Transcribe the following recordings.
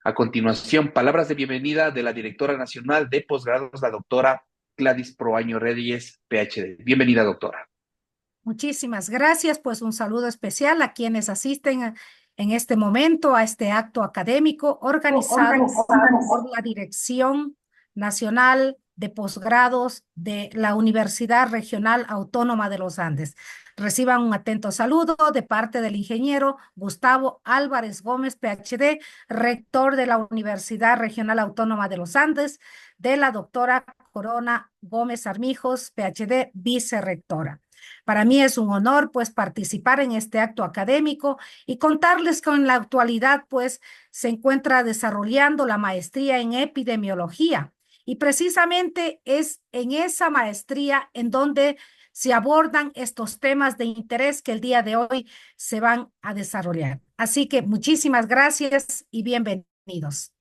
A continuación, palabras de bienvenida de la directora nacional de posgrados, la doctora Gladys Proaño Reyes, PhD. Bienvenida, doctora. Muchísimas gracias, pues un saludo especial a quienes asisten en este momento a este acto académico organizado por la Dirección Nacional de Posgrados de la Universidad Regional Autónoma de los Andes. Reciban un atento saludo de parte del ingeniero Gustavo Álvarez Gómez, PhD, rector de la Universidad Regional Autónoma de los Andes, de la doctora Corona Gómez Armijos, PhD, vicerrectora. Para mí es un honor, pues, participar en este acto académico y contarles que en la actualidad, pues, se encuentra desarrollando la maestría en epidemiología. Y precisamente es en esa maestría en donde se abordan estos temas de interés que el día de hoy se van a desarrollar. Así que muchísimas gracias y bienvenidos.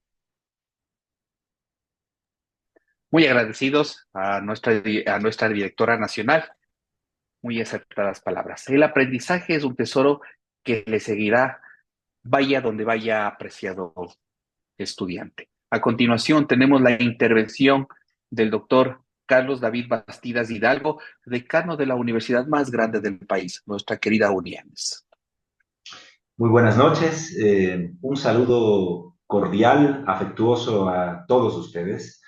Muy agradecidos a nuestra directora nacional. Muy acertadas palabras. El aprendizaje es un tesoro que le seguirá, vaya donde vaya, apreciado estudiante. A continuación, tenemos la intervención del doctor Carlos David Bastidas Hidalgo, decano de la universidad más grande del país, nuestra querida UNIANES. Muy buenas noches. Un saludo cordial, afectuoso a todos ustedes.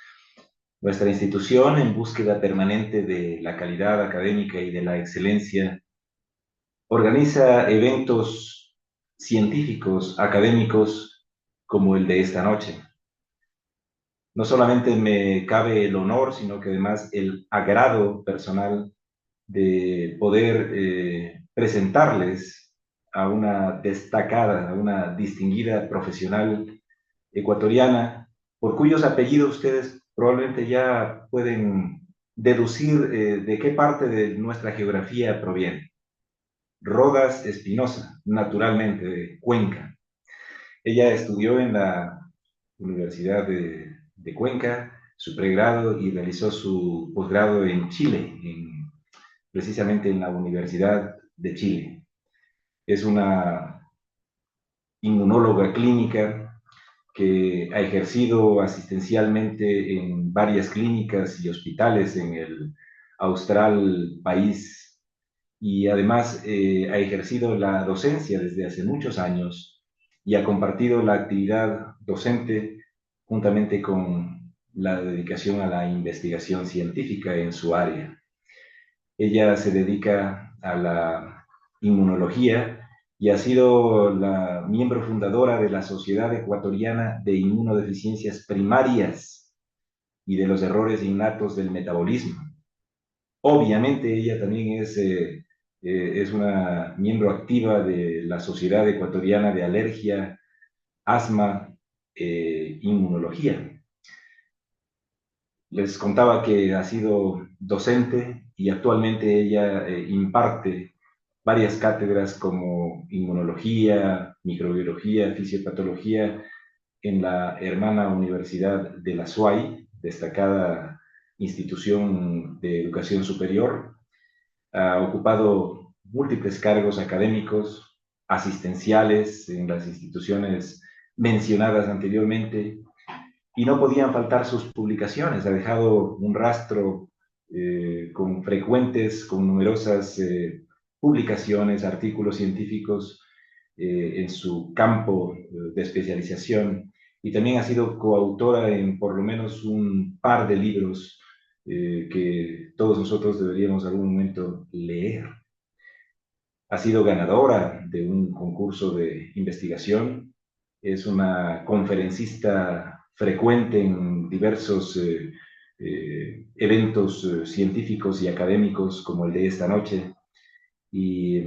Nuestra institución, en búsqueda permanente de la calidad académica y de la excelencia, organiza eventos científicos, académicos, como el de esta noche. No solamente me cabe el honor, sino que además el agrado personal de poder presentarles a una destacada, a una distinguida profesional ecuatoriana, por cuyos apellidos ustedes probablemente ya pueden deducir de qué parte de nuestra geografía proviene. Rodas Espinosa, naturalmente de Cuenca. Ella estudió en la Universidad de Cuenca, su pregrado, y realizó su posgrado en Chile, precisamente en la Universidad de Chile. Es una inmunóloga clínica que ha ejercido asistencialmente en varias clínicas y hospitales en el austral país, y además ha ejercido la docencia desde hace muchos años y ha compartido la actividad docente juntamente con la dedicación a la investigación científica en su área. Ella se dedica a la inmunología y ha sido la miembro fundadora de la Sociedad Ecuatoriana de Inmunodeficiencias Primarias y de los errores innatos del metabolismo. Obviamente ella también es una miembro activa de la Sociedad Ecuatoriana de Alergia, Asma, Inmunología. Les contaba que ha sido docente y actualmente ella imparte varias cátedras como inmunología, microbiología, fisiopatología en la hermana Universidad de la SUAY, destacada institución de educación superior. Ha ocupado múltiples cargos académicos, asistenciales en las instituciones mencionadas anteriormente, y no podían faltar sus publicaciones. Ha dejado un rastro con numerosas publicaciones, artículos científicos en su campo de especialización, y también ha sido coautora en por lo menos un par de libros que todos nosotros deberíamos algún momento leer. Ha sido ganadora de un concurso de investigación, es una conferencista frecuente en diversos eventos científicos y académicos como el de esta noche, y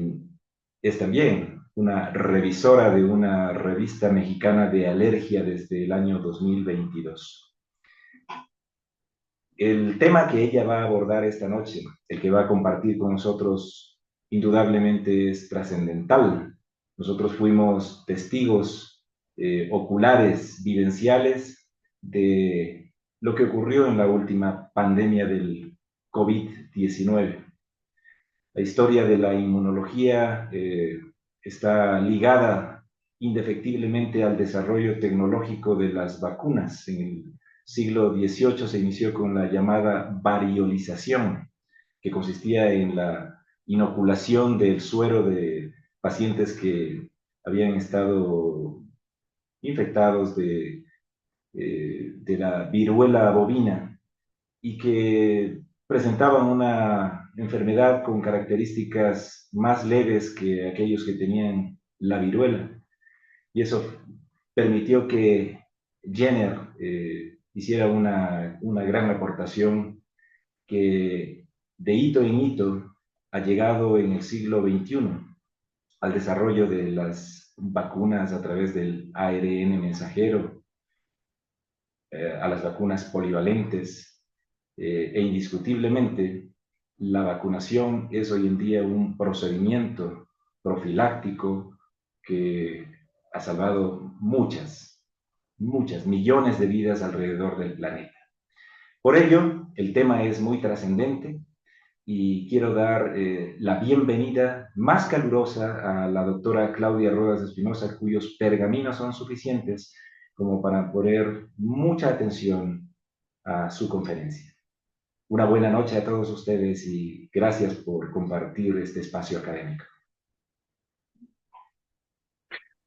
es también una revisora de una revista mexicana de alergia desde el año 2022. El tema que ella va a abordar esta noche, el que va a compartir con nosotros, indudablemente es trascendental. Nosotros fuimos testigos oculares, vivenciales, de lo que ocurrió en la última pandemia del COVID-19. La historia de la inmunología está ligada indefectiblemente al desarrollo tecnológico de las vacunas. En el siglo XVIII se inició con la llamada variolización, que consistía en la inoculación del suero de pacientes que habían estado infectados de la viruela bovina y que presentaban una enfermedad con características más leves que aquellos que tenían la viruela. Y eso permitió que Jenner hiciera una gran aportación que de hito en hito ha llegado en el siglo XXI al desarrollo de las vacunas a través del ARN mensajero, a las vacunas polivalentes, e indiscutiblemente la vacunación es hoy en día un procedimiento profiláctico que ha salvado muchas millones de vidas alrededor del planeta. Por ello, el tema es muy trascendente y quiero dar la bienvenida más calurosa a la doctora Claudia Rodas Espinosa, cuyos pergaminos son suficientes como para poner mucha atención a su conferencia. Una buena noche a todos ustedes y gracias por compartir este espacio académico.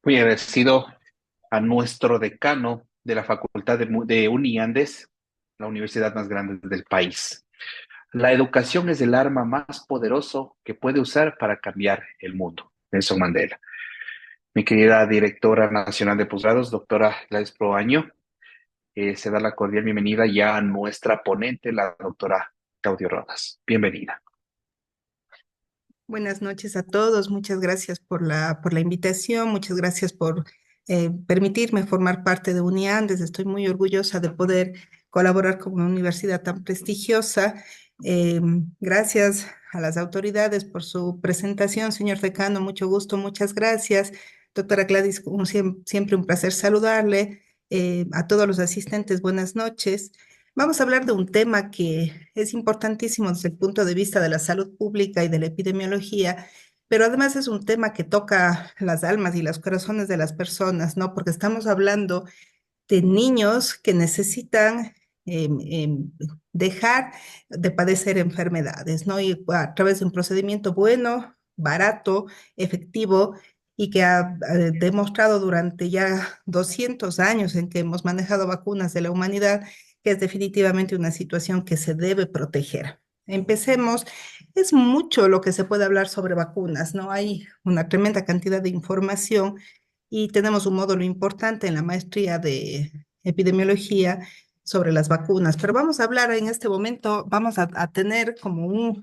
Muy agradecido a nuestro decano de la Facultad de Uniandes, la universidad más grande del país. La educación es el arma más poderoso que puede usar para cambiar el mundo. Nelson Mandela. Mi querida directora nacional de posgrados, doctora Gladys Proaño, se da la cordial bienvenida ya a nuestra ponente, la doctora Claudia Rodas. Bienvenida. Buenas noches a todos, muchas gracias por la invitación, muchas gracias por permitirme formar parte de Uniandes. Estoy muy orgullosa de poder colaborar con una universidad tan prestigiosa. Gracias a las autoridades por su presentación, señor decano, mucho gusto, muchas gracias. Doctora Gladys, como siempre un placer saludarle. A todos los asistentes, buenas noches. Vamos a hablar de un tema que es importantísimo desde el punto de vista de la salud pública y de la epidemiología, pero además es un tema que toca las almas y los corazones de las personas, ¿no? Porque estamos hablando de niños que necesitan dejar de padecer enfermedades, ¿no? Y a través de un procedimiento bueno, barato, efectivo, y que ha demostrado durante ya 200 años en que hemos manejado vacunas de la humanidad, que es definitivamente una situación que se debe proteger. Empecemos, es mucho lo que se puede hablar sobre vacunas, ¿no? Hay una tremenda cantidad de información y tenemos un módulo importante en la maestría de epidemiología sobre las vacunas, pero vamos a hablar en este momento, vamos a tener como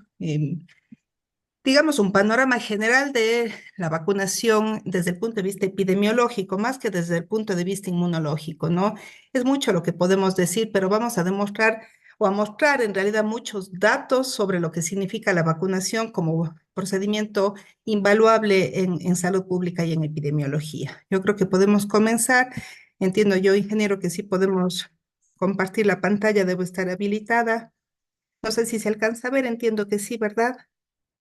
digamos, un panorama general de la vacunación desde el punto de vista epidemiológico, más que desde el punto de vista inmunológico, ¿no? Es mucho lo que podemos decir, pero vamos a demostrar o a mostrar en realidad muchos datos sobre lo que significa la vacunación como procedimiento invaluable en salud pública y en epidemiología. Yo creo que podemos comenzar. Entiendo yo, ingeniero, que sí podemos compartir la pantalla, debo estar habilitada. No sé si se alcanza a ver, entiendo que sí, ¿verdad?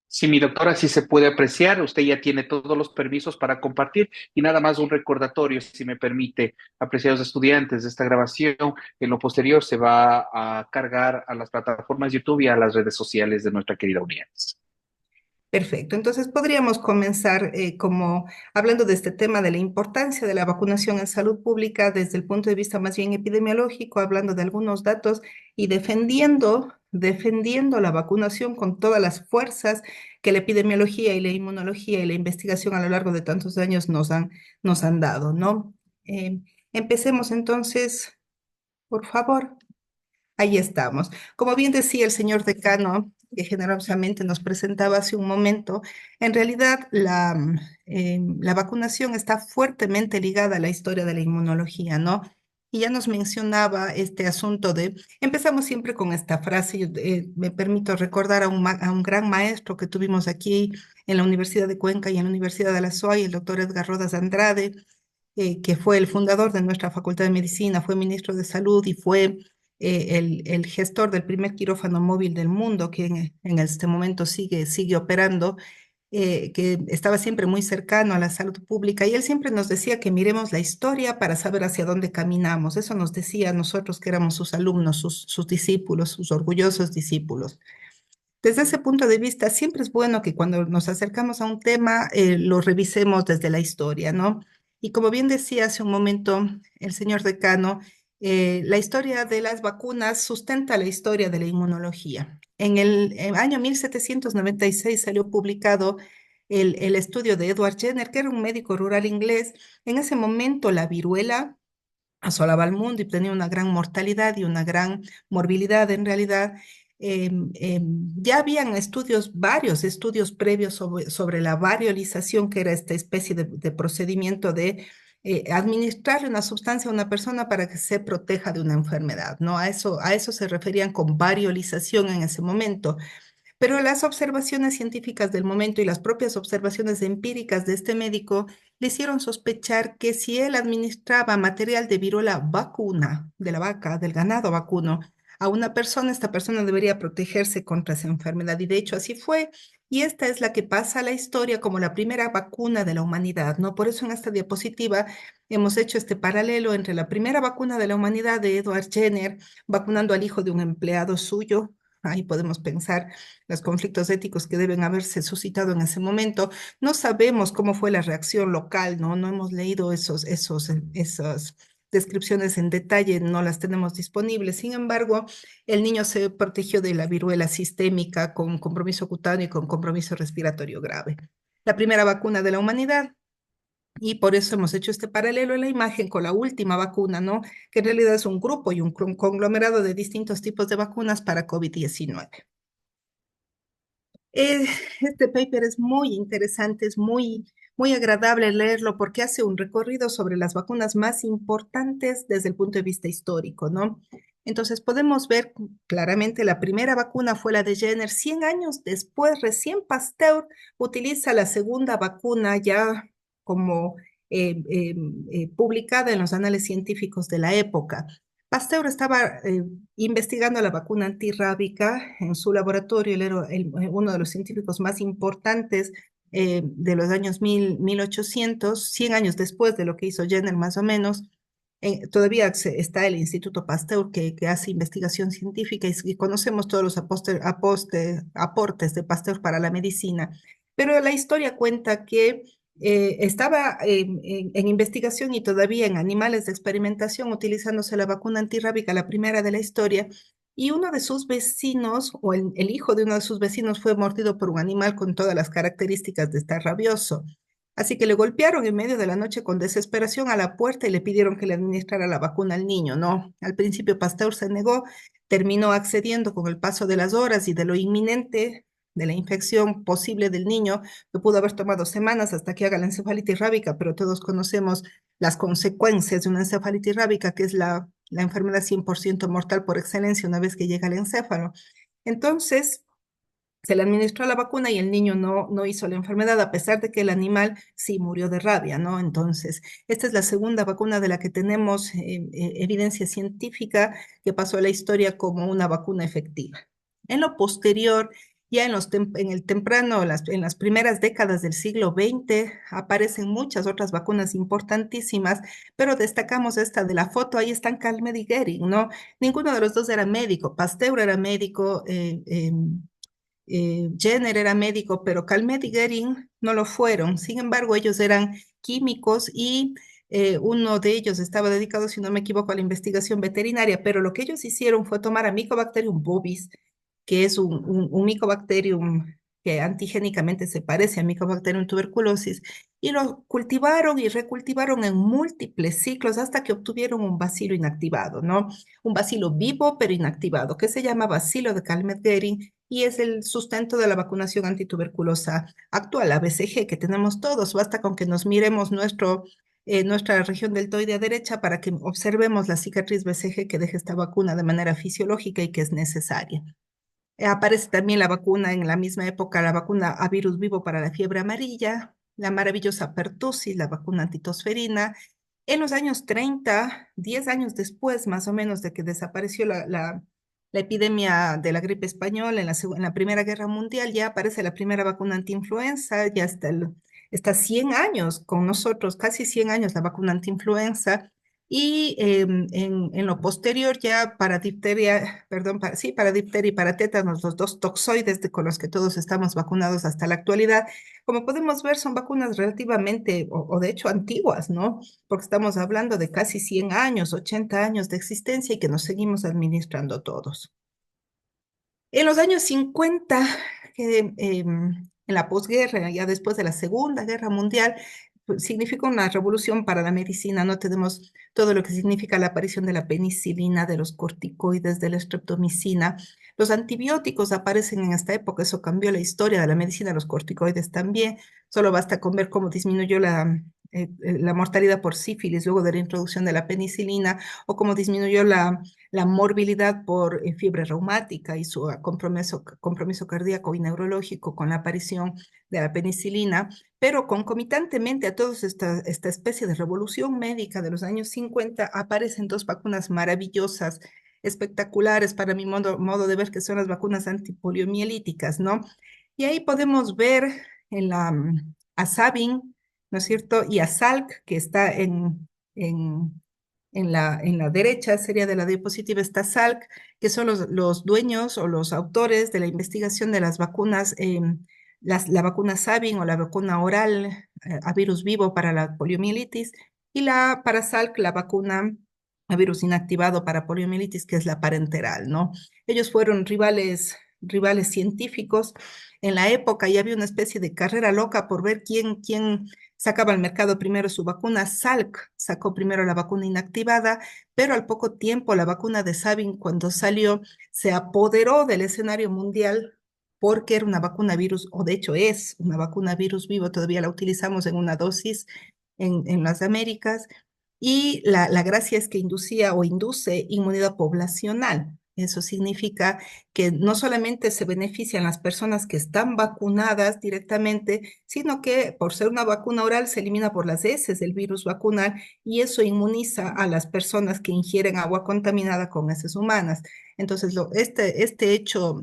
Sí, mi doctora, sí se puede apreciar. Usted ya tiene todos los permisos para compartir y nada más un recordatorio, si me permite, apreciados estudiantes, de esta grabación. En lo posterior se va a cargar a las plataformas YouTube y a las redes sociales de nuestra querida Uniandes. Perfecto, entonces podríamos comenzar como hablando de este tema de la importancia de la vacunación en salud pública desde el punto de vista más bien epidemiológico, hablando de algunos datos y defendiendo la vacunación con todas las fuerzas que la epidemiología y la inmunología y la investigación a lo largo de tantos años nos han dado, ¿no? Empecemos entonces, por favor. Ahí estamos. Como bien decía el señor decano, que generosamente nos presentaba hace un momento, en realidad la vacunación está fuertemente ligada a la historia de la inmunología, ¿no? Y ya nos mencionaba este asunto empezamos siempre con esta frase, me permito recordar a un gran maestro que tuvimos aquí en la Universidad de Cuenca y en la Universidad de la SOAY, el doctor Edgar Rodas Andrade, que fue el fundador de nuestra Facultad de Medicina, fue ministro de Salud y fue el gestor del primer quirófano móvil del mundo, que en este momento sigue operando. que estaba siempre muy cercano a la salud pública, y él siempre nos decía que miremos la historia para saber hacia dónde caminamos. Eso nos decía a nosotros que éramos sus alumnos, sus discípulos, sus orgullosos discípulos. Desde ese punto de vista, siempre es bueno que cuando nos acercamos a un tema, lo revisemos desde la historia, ¿no? Y como bien decía hace un momento el señor decano, la historia de las vacunas sustenta la historia de la inmunología. En el año 1796 salió publicado el estudio de Edward Jenner, que era un médico rural inglés. En ese momento la viruela asolaba al mundo y tenía una gran mortalidad y una gran morbilidad en realidad. Ya habían estudios, varios estudios previos sobre la variolización, que era esta especie de procedimiento de administrarle una sustancia a una persona para que se proteja de una enfermedad, ¿no? A eso se referían con variolización en ese momento. Pero las observaciones científicas del momento y las propias observaciones empíricas de este médico le hicieron sospechar que si él administraba material de viruela vacuna, de la vaca, del ganado vacuno, a una persona, esta persona debería protegerse contra esa enfermedad. Y de hecho así fue. Y esta es la que pasa a la historia como la primera vacuna de la humanidad, ¿no? Por eso en esta diapositiva hemos hecho este paralelo entre la primera vacuna de la humanidad de Edward Jenner, vacunando al hijo de un empleado suyo. Ahí podemos pensar los conflictos éticos que deben haberse suscitado en ese momento. No sabemos cómo fue la reacción local, ¿no? No hemos leído esas descripciones en detalle, no las tenemos disponibles. Sin embargo, el niño se protegió de la viruela sistémica con compromiso cutáneo y con compromiso respiratorio grave. La primera vacuna de la humanidad. Y por eso hemos hecho este paralelo en la imagen con la última vacuna, ¿no? Que en realidad es un grupo y un conglomerado de distintos tipos de vacunas para COVID-19. Eh, este paper es muy interesante, es muy agradable leerlo porque hace un recorrido sobre las vacunas más importantes desde el punto de vista histórico, ¿no? Entonces podemos ver claramente la primera vacuna fue la de Jenner. 100 años después, recién Pasteur utiliza la segunda vacuna ya como publicada en los anales científicos de la época. Pasteur estaba investigando la vacuna antirrábica en su laboratorio. Él era uno de los científicos más importantes de los años 1800, 100 años después de lo que hizo Jenner más o menos. Todavía está el Instituto Pasteur que hace investigación científica y conocemos todos los aportes de Pasteur para la medicina. Pero la historia cuenta que estaba en investigación y todavía en animales de experimentación utilizándose la vacuna antirrábica, la primera de la historia, y uno de sus vecinos, o el hijo de uno de sus vecinos, fue mordido por un animal con todas las características de estar rabioso. Así que le golpearon en medio de la noche con desesperación a la puerta y le pidieron que le administrara la vacuna al niño. No, al principio Pasteur se negó, terminó accediendo con el paso de las horas y de lo inminente de la infección posible del niño, que pudo haber tomado semanas hasta que haga la encefalitis rábica, pero todos conocemos las consecuencias de una encefalitis rábica, que es la enfermedad 100% mortal por excelencia una vez que llega al encéfalo. Entonces, se le administró la vacuna y el niño no hizo la enfermedad, a pesar de que el animal sí murió de rabia, ¿no? Entonces, esta es la segunda vacuna de la que tenemos evidencia científica que pasó a la historia como una vacuna efectiva. En lo posterior, ya en el temprano, en las primeras décadas del siglo XX, aparecen muchas otras vacunas importantísimas, pero destacamos esta de la foto. Ahí están Calmed y Goering, ¿no? Ninguno de los dos era médico. Pasteur era médico, Jenner era médico, pero Calmet y Goering no lo fueron. Sin embargo, ellos eran químicos y uno de ellos estaba dedicado, si no me equivoco, a la investigación veterinaria, pero lo que ellos hicieron fue tomar a Mycobacterium bovis, que es un Mycobacterium que antigénicamente se parece a Mycobacterium tuberculosis, y lo cultivaron y recultivaron en múltiples ciclos hasta que obtuvieron un bacilo inactivado, ¿no? Un bacilo vivo pero inactivado, que se llama bacilo de Calmette-Guerin y es el sustento de la vacunación antituberculosa actual, la BCG, que tenemos todos. Basta con que nos miremos nuestra región deltoidea derecha para que observemos la cicatriz BCG que deja esta vacuna de manera fisiológica y que es necesaria. Aparece también la vacuna en la misma época, la vacuna a virus vivo para la fiebre amarilla, la maravillosa pertussis, la vacuna antitosferina. En los años 30, 10 años después más o menos de que desapareció la la epidemia de la gripe española en la Primera Guerra Mundial, ya aparece la primera vacuna antiinfluenza, ya está 100 años con nosotros, casi 100 años la vacuna antiinfluenza. Y en lo posterior ya para difteria, perdón, sí, para difteria y para tétanos, los dos toxoides con los que todos estamos vacunados hasta la actualidad, como podemos ver, son vacunas relativamente, o de hecho antiguas, ¿no? Porque estamos hablando de casi 100 años, 80 años de existencia y que nos seguimos administrando todos. En los años 50, en la posguerra, ya después de la Segunda Guerra Mundial, pues, significó una revolución para la medicina, ¿no? Tenemos todo lo que significa la aparición de la penicilina, de los corticoides, de la streptomicina. Los antibióticos aparecen en esta época, eso cambió la historia de la medicina, los corticoides también. Solo basta con ver cómo disminuyó la mortalidad por sífilis luego de la introducción de la penicilina o cómo disminuyó la morbilidad por fiebre reumática y su compromiso cardíaco y neurológico con la aparición de la penicilina, pero concomitantemente a toda esta especie de revolución médica de los años 50 aparecen dos vacunas maravillosas, espectaculares para mi modo de ver, que son las vacunas antipoliomielíticas, ¿no? Y ahí podemos ver en a Sabin, ¿no es cierto? Y a Salk, que está en la derecha sería de la diapositiva está Salk, que son los dueños o los autores de la investigación de las vacunas, la vacuna Sabin o la vacuna oral a virus vivo para la poliomielitis, y para Salk la vacuna a virus inactivado para poliomielitis, que es la parenteral, ¿no? Ellos fueron rivales científicos en la época y había una especie de carrera loca por ver quién sacaba al mercado primero su vacuna. Salk sacó primero la vacuna inactivada, pero al poco tiempo la vacuna de Sabin, cuando salió, se apoderó del escenario mundial porque era una vacuna virus, o de hecho es una vacuna virus vivo, todavía la utilizamos en una dosis en las Américas, y la gracia es que inducía o induce inmunidad poblacional. Eso significa que no solamente se benefician las personas que están vacunadas directamente, sino que por ser una vacuna oral se elimina por las heces el virus vacunal y eso inmuniza a las personas que ingieren agua contaminada con heces humanas. Entonces, este hecho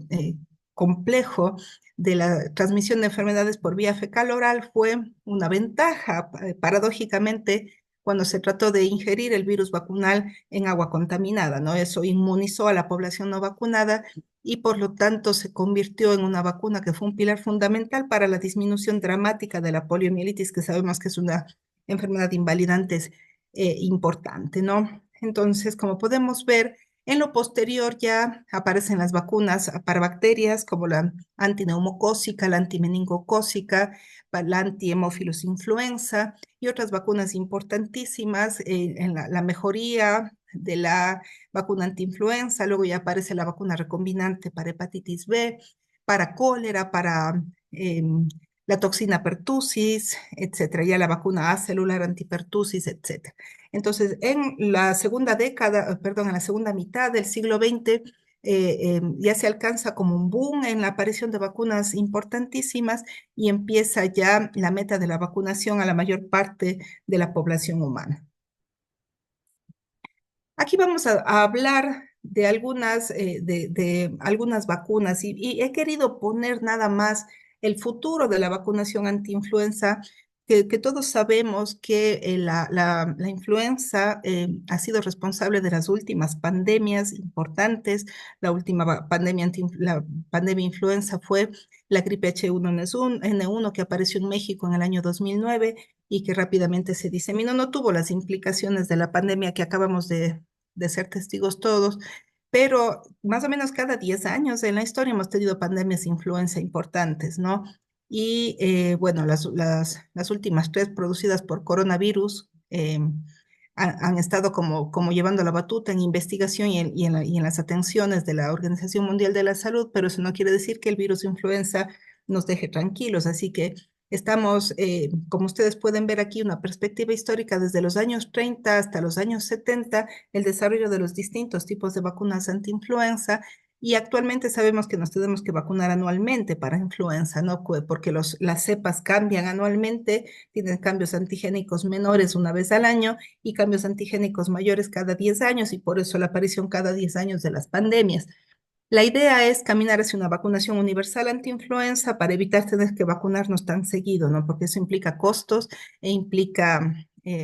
complejo de la transmisión de enfermedades por vía fecal oral fue una ventaja, paradójicamente, cuando se trató de ingerir el virus vacunal en agua contaminada, ¿no? Eso inmunizó a la población no vacunada y por lo tanto se convirtió en una vacuna que fue un pilar fundamental para la disminución dramática de la poliomielitis, que sabemos que es una enfermedad invalidante importante, ¿no? Entonces, como podemos ver, en lo posterior ya aparecen las vacunas para bacterias como la antineumocócica, la antimeningocócica, la anti-Haemophilus influenza y otras vacunas importantísimas en la mejoría de la vacuna antiinfluenza. Luego ya aparece la vacuna recombinante para hepatitis B, para cólera, para la toxina pertussis, etcétera, ya la vacuna acelular antipertussis, etcétera. Entonces, en la segunda década, perdón, en la segunda mitad del siglo XX, ya se alcanza como un boom en la aparición de vacunas importantísimas y empieza ya la meta de la vacunación a la mayor parte de la población humana. Aquí vamos a hablar de algunas vacunas y he querido poner nada más el futuro de la vacunación antiinfluenza, que todos sabemos que la influenza ha sido responsable de las últimas pandemias importantes. La última la pandemia influenza fue la gripe H1N1 que apareció en México en el año 2009 y que rápidamente se diseminó. No tuvo las implicaciones de la pandemia que acabamos de ser testigos todos, pero más o menos cada 10 años en la historia hemos tenido pandemias de influenza importantes, ¿no? Y bueno, las últimas tres producidas por coronavirus han estado como llevando la batuta en investigación y en las atenciones de la Organización Mundial de la Salud, pero eso no quiere decir que el virus influenza nos deje tranquilos, así que estamos, como ustedes pueden ver aquí, una perspectiva histórica desde los años 30 hasta los años 70, el desarrollo de los distintos tipos de vacunas antiinfluenza, y actualmente sabemos que nos tenemos que vacunar anualmente para influenza, ¿no? Porque las cepas cambian anualmente, tienen cambios antigénicos menores una vez al año y cambios antigénicos mayores cada 10 años, y por eso la aparición cada 10 años de las pandemias. La idea es caminar hacia una vacunación universal antiinfluenza para evitar tener que vacunarnos tan seguido, ¿no? Porque eso implica costos e implica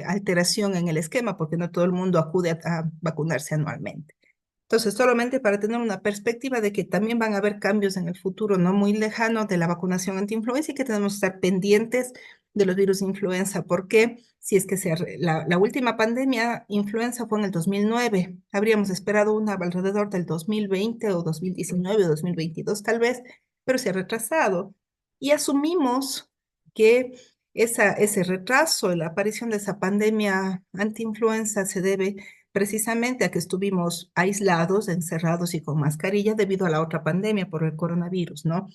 alteración en el esquema, porque no todo el mundo acude a vacunarse anualmente. Entonces, solamente para tener una perspectiva de que también van a haber cambios en el futuro no muy lejano de la vacunación antiinfluenza y que tenemos que estar pendientes de los virus de influenza, porque si es que la última pandemia influenza fue en el 2009, habríamos esperado una alrededor del 2020 o 2019 o 2022 tal vez, pero se ha retrasado. Y asumimos que ese retraso en la aparición de esa pandemia antiinfluenza se debe precisamente a que estuvimos aislados, encerrados y con mascarilla debido a la otra pandemia por el coronavirus, ¿no?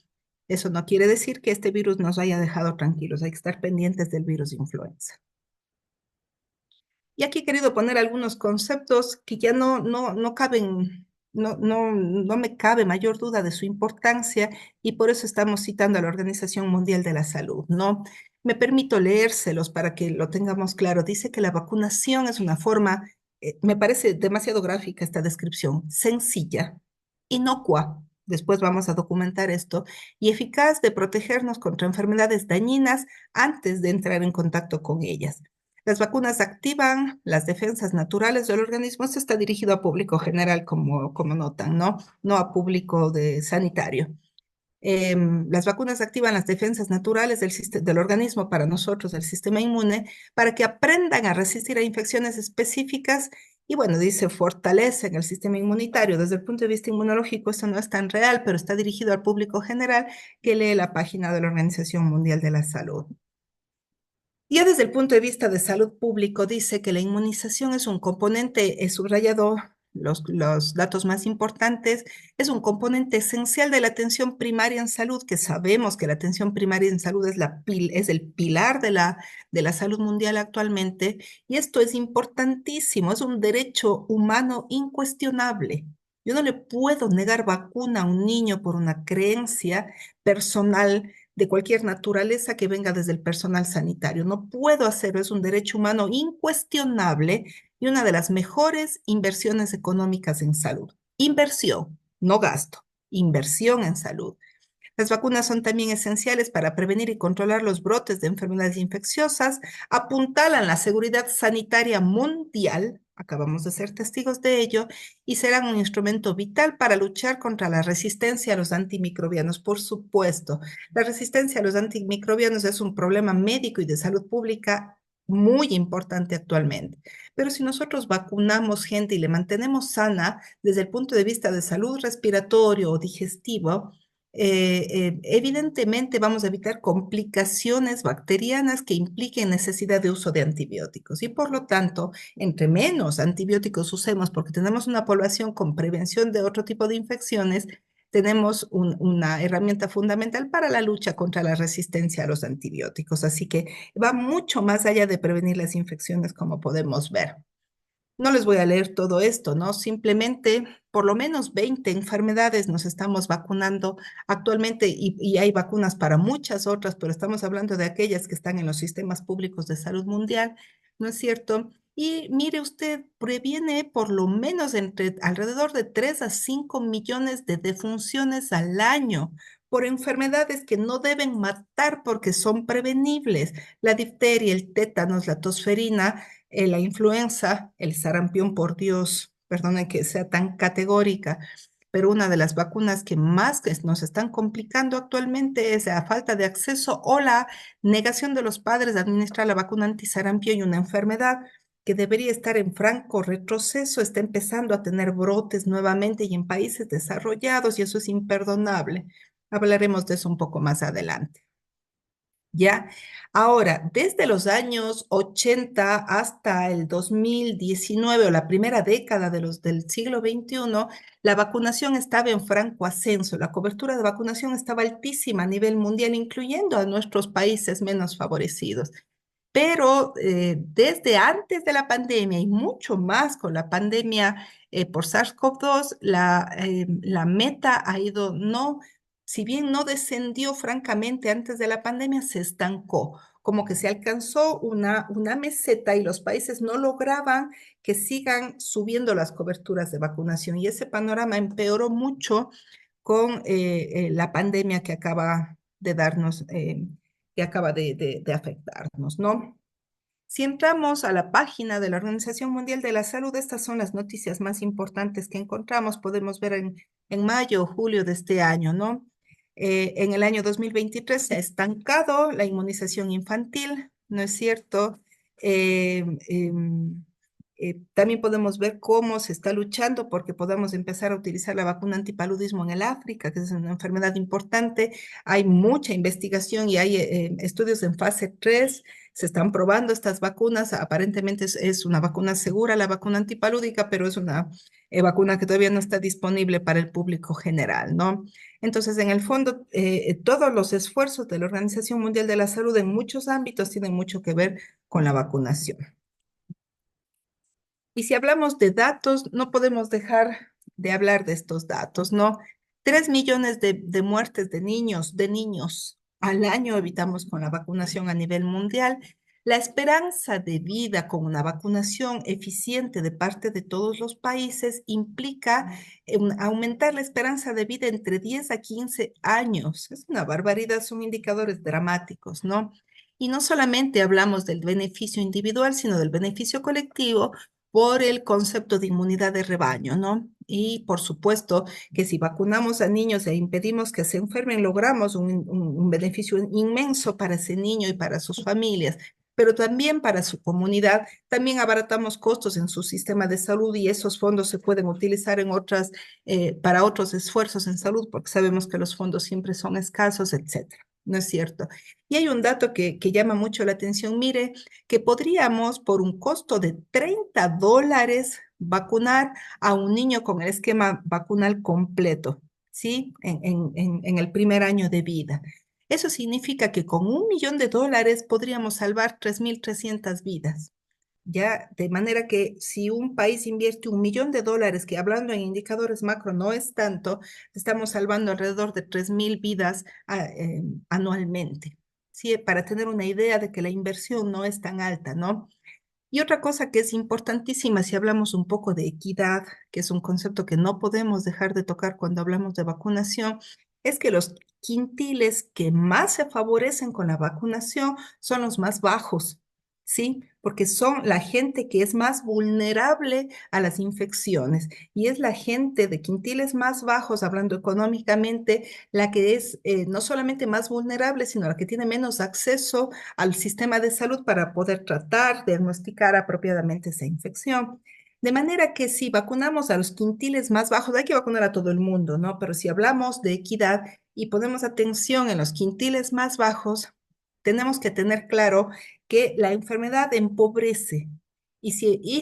Eso no quiere decir que este virus nos haya dejado tranquilos, hay que estar pendientes del virus de influenza. Y aquí he querido poner algunos conceptos que ya no caben, no me cabe mayor duda de su importancia y por eso estamos citando a la Organización Mundial de la Salud, ¿no? Me permito leérselos para que lo tengamos claro. Dice que la vacunación es una forma, me parece demasiado gráfica esta descripción, sencilla, inocua, después vamos a documentar esto, y eficaz de protegernos contra enfermedades dañinas antes de entrar en contacto con ellas. Las vacunas activan las defensas naturales del organismo. Esto está dirigido a público general, como notan, ¿no? No a público sanitario. Las vacunas activan las defensas naturales del organismo para nosotros, del sistema inmune, para que aprendan a resistir a infecciones específicas y, bueno, dice, fortalecen el sistema inmunitario. Desde el punto de vista inmunológico, esto no es tan real, pero está dirigido al público general que lee la página de la Organización Mundial de la Salud. Ya desde el punto de vista de salud público, dice que la inmunización es un componente, he subrayado los datos más importantes, es un componente esencial de la atención primaria en salud, que sabemos que la atención primaria en salud es el pilar de la salud mundial actualmente, y esto es importantísimo, es un derecho humano incuestionable. Yo no le puedo negar vacuna a un niño por una creencia personal de cualquier naturaleza que venga desde el personal sanitario. No puedo hacerlo, es un derecho humano incuestionable y una de las mejores inversiones económicas en salud. Inversión, no gasto, inversión en salud. Las vacunas son también esenciales para prevenir y controlar los brotes de enfermedades infecciosas, apuntalan la seguridad sanitaria mundial, acabamos de ser testigos de ello, y serán un instrumento vital para luchar contra la resistencia a los antimicrobianos. Por supuesto, la resistencia a los antimicrobianos es un problema médico y de salud pública muy importante actualmente. Pero si nosotros vacunamos gente y le mantenemos sana desde el punto de vista de salud respiratorio o digestivo, evidentemente vamos a evitar complicaciones bacterianas que impliquen necesidad de uso de antibióticos y por lo tanto, entre menos antibióticos usemos porque tenemos una población con prevención de otro tipo de infecciones, tenemos una herramienta fundamental para la lucha contra la resistencia a los antibióticos. Así que va mucho más allá de prevenir las infecciones, como podemos ver. No les voy a leer todo esto, ¿no? Simplemente por lo menos 20 enfermedades nos estamos vacunando actualmente y hay vacunas para muchas otras, pero estamos hablando de aquellas que están en los sistemas públicos de salud mundial, ¿no es cierto? Y mire usted, previene por lo menos alrededor de 3 a 5 millones de defunciones al año por enfermedades que no deben matar porque son prevenibles. La difteria, el tétanos, la tosferina, la influenza, el sarampión, por Dios, perdonen que sea tan categórica, pero una de las vacunas que más nos están complicando actualmente es la falta de acceso o la negación de los padres de administrar la vacuna antisarampión y una enfermedad que debería estar en franco retroceso, está empezando a tener brotes nuevamente y en países desarrollados y eso es imperdonable. Hablaremos de eso un poco más adelante. ¿Ya? Ahora, desde los años 80 hasta el 2019 o la primera década del siglo XXI, la vacunación estaba en franco ascenso. La cobertura de vacunación estaba altísima a nivel mundial, incluyendo a nuestros países menos favorecidos. Pero desde antes de la pandemia y mucho más con la pandemia por SARS-CoV-2, la meta ha ido, no, si bien no descendió francamente antes de la pandemia, se estancó. como que se alcanzó una meseta y los países no lograban que sigan subiendo las coberturas de vacunación. Y ese panorama empeoró mucho con la pandemia que acaba de darnos, que acaba de afectarnos, ¿no? Si entramos a la página de la Organización Mundial de la Salud, estas son las noticias más importantes que encontramos. Podemos ver en mayo o julio de este año, ¿no? En el año 2023 se ha estancado la inmunización infantil, ¿no es cierto? Eh, em, también podemos ver cómo se está luchando porque podamos empezar a utilizar la vacuna antipaludismo en el África, que es una enfermedad importante. Hay mucha investigación y hay estudios en fase 3. Se están probando estas vacunas. Aparentemente es una vacuna segura, la vacuna antipalúdica, pero es una vacuna que todavía no está disponible para el público general, ¿no? Entonces, en el fondo, todos los esfuerzos de la Organización Mundial de la Salud en muchos ámbitos tienen mucho que ver con la vacunación. Y si hablamos de datos, no podemos dejar de hablar de estos datos, ¿no? 3 millones de muertes de niños al año evitamos con la vacunación a nivel mundial. La esperanza de vida con una vacunación eficiente de parte de todos los países implica aumentar la esperanza de vida entre 10 a 15 años. Es una barbaridad, son indicadores dramáticos, ¿no? Y no solamente hablamos del beneficio individual, sino del beneficio colectivo por el concepto de inmunidad de rebaño, ¿no? Y por supuesto que si vacunamos a niños e impedimos que se enfermen, logramos un beneficio inmenso para ese niño y para sus familias, pero también para su comunidad. También abaratamos costos en su sistema de salud y esos fondos se pueden utilizar para otros esfuerzos en salud, porque sabemos que los fondos siempre son escasos, etcétera. ¿No es cierto? Y hay un dato que llama mucho la atención. Mire, que podríamos, por un costo de $30, vacunar a un niño con el esquema vacunal completo, ¿sí? En el primer año de vida. Eso significa que con $1 millón podríamos salvar 3.300 vidas. Ya, de manera que si un país invierte $1 millón, que hablando en indicadores macro no es tanto, estamos salvando alrededor de 3.000 vidas anualmente. Sí, para tener una idea de que la inversión no es tan alta, ¿no? Y otra cosa que es importantísima, si hablamos un poco de equidad, que es un concepto que no podemos dejar de tocar cuando hablamos de vacunación, es que los quintiles que más se favorecen con la vacunación son los más bajos, ¿sí? Porque son la gente que es más vulnerable a las infecciones y es la gente de quintiles más bajos, hablando económicamente, la que es no solamente más vulnerable, sino la que tiene menos acceso al sistema de salud para poder tratar, diagnosticar apropiadamente esa infección. De manera que si vacunamos a los quintiles más bajos, hay que vacunar a todo el mundo, ¿no? Pero si hablamos de equidad y ponemos atención en los quintiles más bajos, tenemos que tener claro que la enfermedad empobrece. Y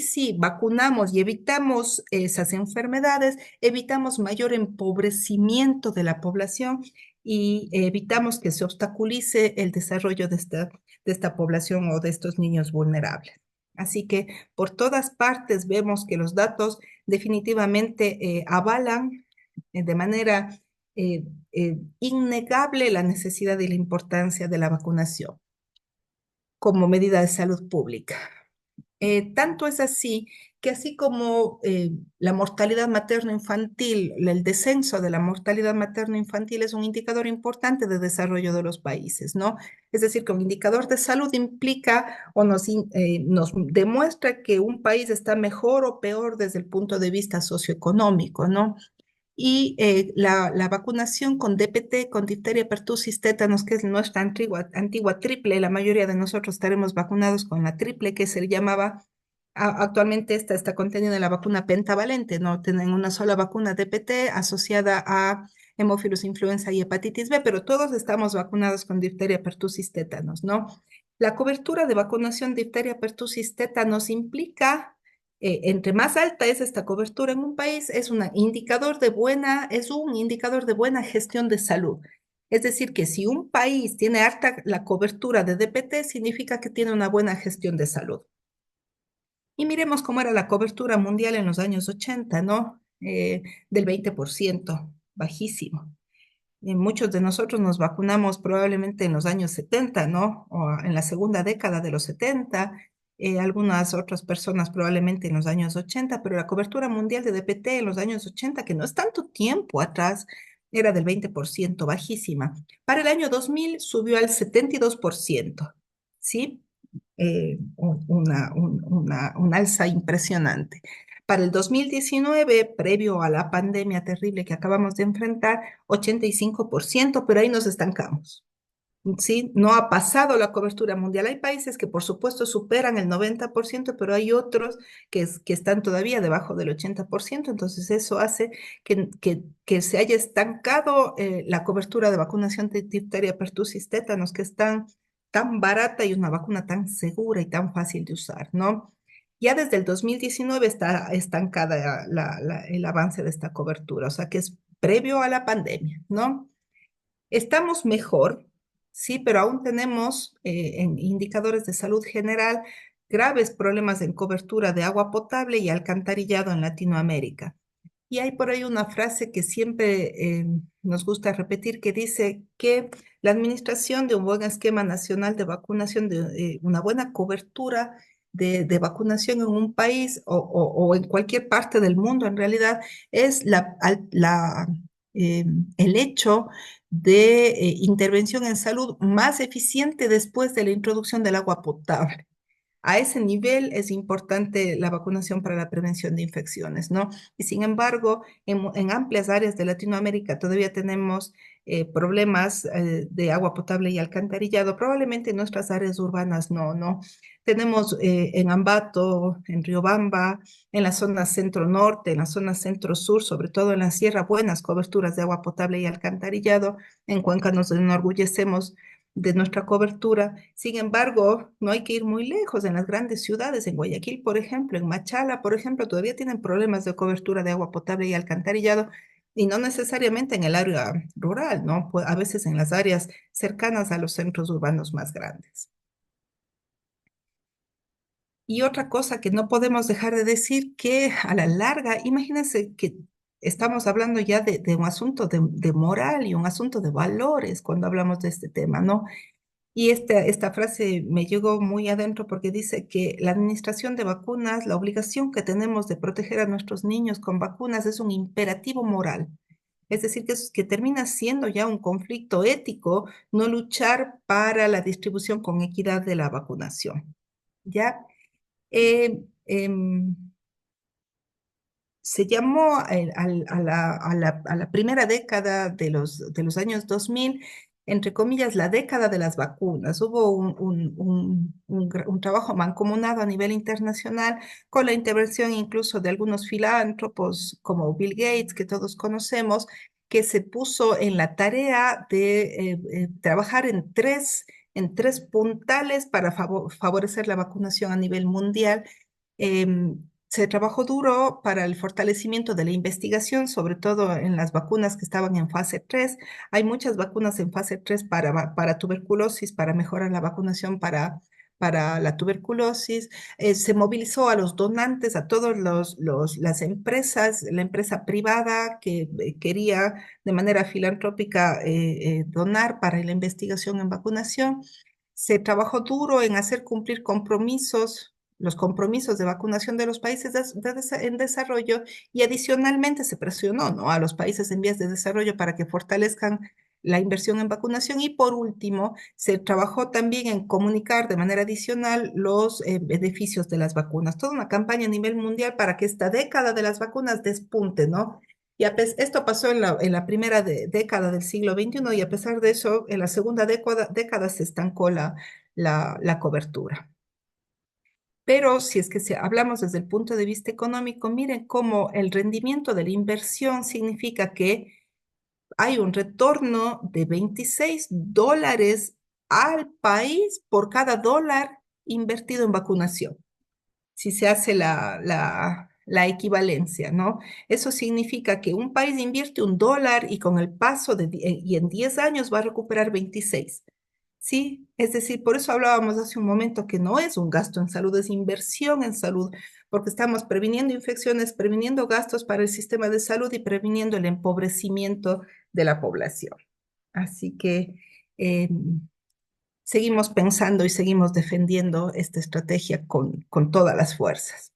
si vacunamos y evitamos esas enfermedades, evitamos mayor empobrecimiento de la población y evitamos que se obstaculice el desarrollo de esta población o de estos niños vulnerables. Así que por todas partes vemos que los datos definitivamente avalan de manera innegable la necesidad y la importancia de la vacunación como medida de salud pública. Tanto es así que así como la mortalidad materno-infantil, el descenso de la mortalidad materno-infantil es un indicador importante de desarrollo de los países, ¿no? Es decir, que un indicador de salud implica o nos demuestra que un país está mejor o peor desde el punto de vista socioeconómico, ¿no? Y la vacunación con DPT, con difteria, pertussis, tétanos, que es nuestra antigua triple, la mayoría de nosotros estaremos vacunados con la triple que se llamaba, actualmente esta está contenida en la vacuna pentavalente, ¿no? Tienen una sola vacuna DPT asociada a hemófilos influenza y hepatitis B, pero todos estamos vacunados con difteria, pertussis, tétanos, ¿no? La cobertura de vacunación difteria, pertussis, tétanos implica entre más alta es esta cobertura en un país, es un indicador de buena gestión de salud. Es decir, que si un país tiene alta la cobertura de DPT, significa que tiene una buena gestión de salud. Y miremos cómo era la cobertura mundial en los años 80, ¿no? Del 20%, bajísimo. Muchos de nosotros nos vacunamos probablemente en los años 70, ¿no? O en la segunda década de los 70, algunas otras personas probablemente en los años 80, pero la cobertura mundial de DPT en los años 80, que no es tanto tiempo atrás, era del 20%, bajísima. Para el año 2000 subió al 72%, ¿sí? Un alza impresionante. Para el 2019, previo a la pandemia terrible que acabamos de enfrentar, 85%, pero ahí nos estancamos. ¿Sí? No ha pasado la cobertura mundial. Hay países que por supuesto superan el 90%, pero hay otros que están todavía debajo del 80%. Entonces eso hace que se haya estancado la cobertura de vacunación de difteria, pertussis, tétanos, que es tan barata y una vacuna tan segura y tan fácil de usar, ¿no? Ya desde el 2019 está estancada el avance de esta cobertura, o sea que es previo a la pandemia, ¿no? Estamos mejor, sí, pero aún tenemos en indicadores de salud general graves problemas en cobertura de agua potable y alcantarillado en Latinoamérica. Y hay por ahí una frase que siempre nos gusta repetir que dice que la administración de un buen esquema nacional de vacunación, de una buena cobertura de vacunación en un país o en cualquier parte del mundo en realidad es el hecho de intervención en salud más eficiente después de la introducción del agua potable. A ese nivel es importante la vacunación para la prevención de infecciones, ¿no? Y sin embargo, en amplias áreas de Latinoamérica todavía tenemos problemas de agua potable y alcantarillado. Probablemente en nuestras áreas urbanas no, ¿no? Tenemos en Ambato, en Riobamba, en la zona centro-norte, en la zona centro-sur, sobre todo en la sierra, buenas coberturas de agua potable y alcantarillado. En Cuenca nos enorgullecemos de nuestra cobertura. Sin embargo, no hay que ir muy lejos. En las grandes ciudades, en Guayaquil, por ejemplo, en Machala, por ejemplo, todavía tienen problemas de cobertura de agua potable y alcantarillado, y no necesariamente en el área rural, ¿no? Pues a veces en las áreas cercanas a los centros urbanos más grandes. Y otra cosa que no podemos dejar de decir, que a la larga, imagínense que estamos hablando ya de un asunto de moral y un asunto de valores cuando hablamos de este tema, ¿no? Y esta frase me llegó muy adentro porque dice que la administración de vacunas, la obligación que tenemos de proteger a nuestros niños con vacunas es un imperativo moral. Es decir, que termina siendo ya un conflicto ético no luchar para la distribución con equidad de la vacunación. ¿Ya? Eh, em, Se llamó a la primera década de los años 2000, entre comillas, la década de las vacunas. Hubo un trabajo mancomunado a nivel internacional con la intervención incluso de algunos filántropos como Bill Gates, que todos conocemos, que se puso en la tarea de trabajar en tres puntales para favorecer la vacunación a nivel mundial. Se trabajó duro para el fortalecimiento de la investigación, sobre todo en las vacunas que estaban en fase 3. Hay muchas vacunas en fase 3 para tuberculosis, para mejorar la vacunación para la tuberculosis. Se movilizó a los donantes, a todas las empresas, la empresa privada que quería de manera filantrópica donar para la investigación en vacunación. Se trabajó duro en hacer cumplir los compromisos de vacunación de los países en desarrollo, y adicionalmente se presionó, ¿no?, a los países en vías de desarrollo para que fortalezcan la inversión en vacunación. Y por último, se trabajó también en comunicar de manera adicional los beneficios de las vacunas. Toda una campaña a nivel mundial para que esta década de las vacunas despunte, ¿no? Y esto pasó en la primera década del siglo XXI, y a pesar de eso, en la segunda década se estancó la cobertura. Pero si es que hablamos desde el punto de vista económico, miren cómo el rendimiento de la inversión significa que hay un retorno de $26 al país por cada dólar invertido en vacunación, si se hace la equivalencia, ¿no? Eso significa que un país invierte $1 y con el paso y en 10 años va a recuperar 26. Sí, es decir, por eso hablábamos hace un momento que no es un gasto en salud, es inversión en salud, porque estamos previniendo infecciones, previniendo gastos para el sistema de salud y previniendo el empobrecimiento de la población. Así que eh, seguimos pensando y seguimos defendiendo esta estrategia con todas las fuerzas.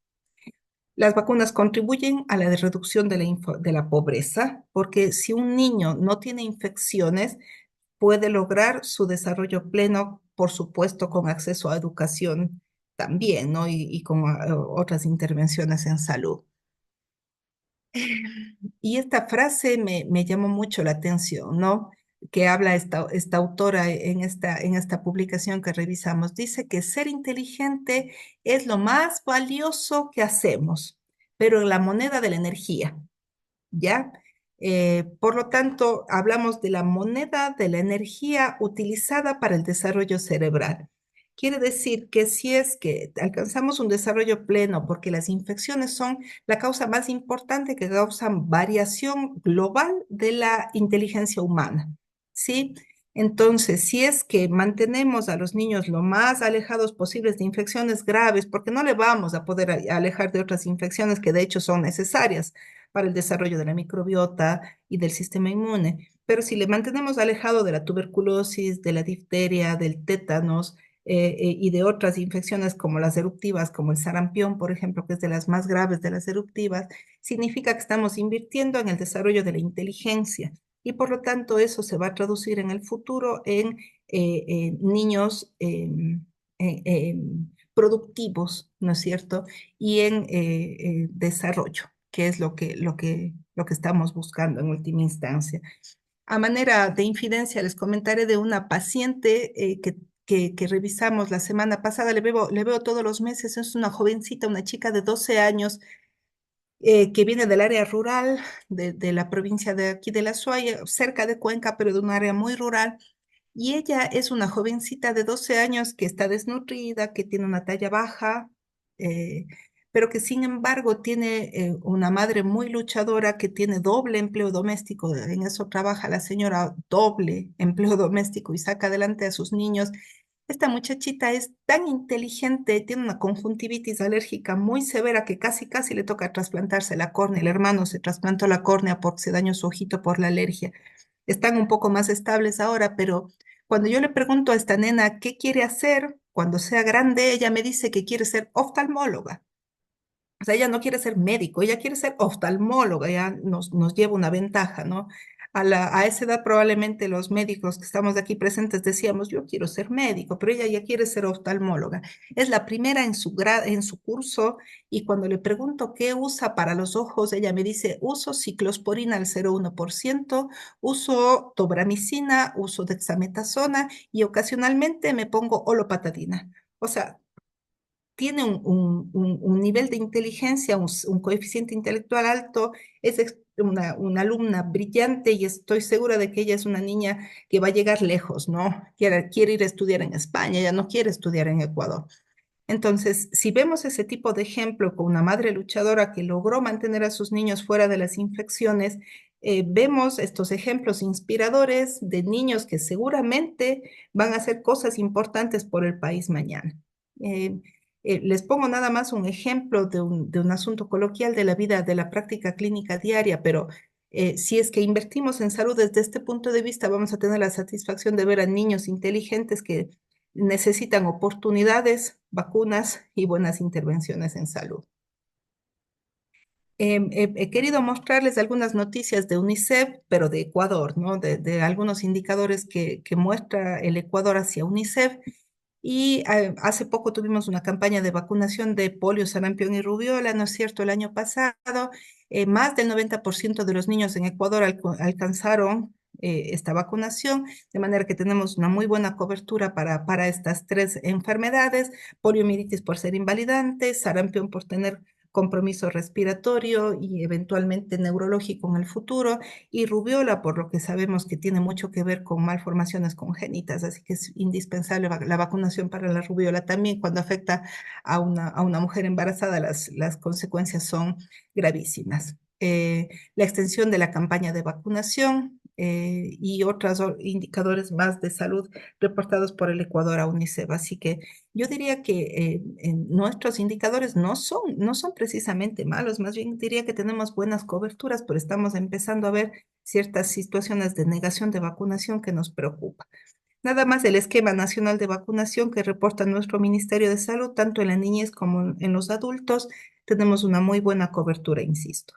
Las vacunas contribuyen a la reducción de de la pobreza, porque si un niño no tiene infecciones, puede lograr su desarrollo pleno, por supuesto, con acceso a educación también, ¿no? Y con otras intervenciones en salud. Y esta frase me llamó mucho la atención, ¿no? Que habla esta autora en esta publicación que revisamos. Dice que ser inteligente es lo más valioso que hacemos, pero en la moneda de la energía. ¿Ya? Por lo tanto, hablamos de la moneda de la energía utilizada para el desarrollo cerebral. Quiere decir que si es que alcanzamos un desarrollo pleno, porque las infecciones son la causa más importante que causan variación global de la inteligencia humana, ¿sí? Entonces, si es que mantenemos a los niños lo más alejados posibles de infecciones graves, porque no le vamos a poder alejar de otras infecciones que de hecho son necesarias, para el desarrollo de la microbiota y del sistema inmune. Pero si le mantenemos alejado de la tuberculosis, de la difteria, del tétanos y de otras infecciones como las eruptivas, como el sarampión, por ejemplo, que es de las más graves de las eruptivas, significa que estamos invirtiendo en el desarrollo de la inteligencia y por lo tanto eso se va a traducir en el futuro en niños productivos, ¿no es cierto? Y en desarrollo, que es lo que estamos buscando en última instancia. A manera de infidencia, les comentaré de una paciente que revisamos la semana pasada, le veo todos los meses, es una jovencita, una chica de 12 años que viene del área rural de la provincia de aquí de La Suaya, cerca de Cuenca, pero de un área muy rural. Y ella es una jovencita de 12 años que está desnutrida, que tiene una talla baja, eh, pero que sin embargo tiene una madre muy luchadora que tiene doble empleo doméstico. En eso trabaja la señora, doble empleo doméstico y saca adelante a sus niños. Esta muchachita es tan inteligente, tiene una conjuntivitis alérgica muy severa que casi le toca trasplantarse la córnea. El hermano se trasplantó la córnea porque se dañó su ojito por la alergia. Están un poco más estables ahora, pero cuando yo le pregunto a esta nena qué quiere hacer cuando sea grande, ella me dice que quiere ser oftalmóloga. O sea, ella no quiere ser médico, ella quiere ser oftalmóloga, ya nos lleva una ventaja, ¿no? A esa edad probablemente los médicos que estamos aquí presentes decíamos, yo quiero ser médico, pero ella ya quiere ser oftalmóloga. Es la primera en en su curso y cuando le pregunto qué usa para los ojos, ella me dice, uso ciclosporina al 0,1%, uso tobramicina, uso dexametasona y ocasionalmente me pongo olopatadina. O sea, tiene un nivel de inteligencia, un coeficiente intelectual alto, es una alumna brillante y estoy segura de que ella es una niña que va a llegar lejos, ¿no? Quiere ir a estudiar en España, ella no quiere estudiar en Ecuador. Entonces, si vemos ese tipo de ejemplo con una madre luchadora que logró mantener a sus niños fuera de las infecciones, vemos estos ejemplos inspiradores de niños que seguramente van a hacer cosas importantes por el país mañana. Eh, Les pongo nada más un ejemplo de un asunto coloquial de la vida, de la práctica clínica diaria, pero si es que invertimos en salud desde este punto de vista, vamos a tener la satisfacción de ver a niños inteligentes que necesitan oportunidades, vacunas y buenas intervenciones en salud. He querido mostrarles algunas noticias de UNICEF, pero de Ecuador, ¿no? De algunos indicadores que muestra el Ecuador hacia UNICEF. Y hace poco tuvimos una campaña de vacunación de polio, sarampión y rubiola, ¿no es cierto? El año pasado, más del 90% de los niños en Ecuador alcanzaron esta vacunación, de manera que tenemos una muy buena cobertura para estas tres enfermedades: poliomielitis por ser invalidante, sarampión por tener compromiso respiratorio y eventualmente neurológico en el futuro, y rubiola, por lo que sabemos que tiene mucho que ver con malformaciones congénitas, así que es indispensable la vacunación para la rubiola también. Cuando afecta a una mujer embarazada, las consecuencias son gravísimas. La extensión de la campaña de vacunación y otros indicadores más de salud reportados por el Ecuador a UNICEF. Así que yo diría que nuestros indicadores no son precisamente malos, más bien diría que tenemos buenas coberturas, pero estamos empezando a ver ciertas situaciones de negación de vacunación que nos preocupa. Nada más el esquema nacional de vacunación que reporta nuestro Ministerio de Salud, tanto en la niñez como en los adultos, tenemos una muy buena cobertura, insisto.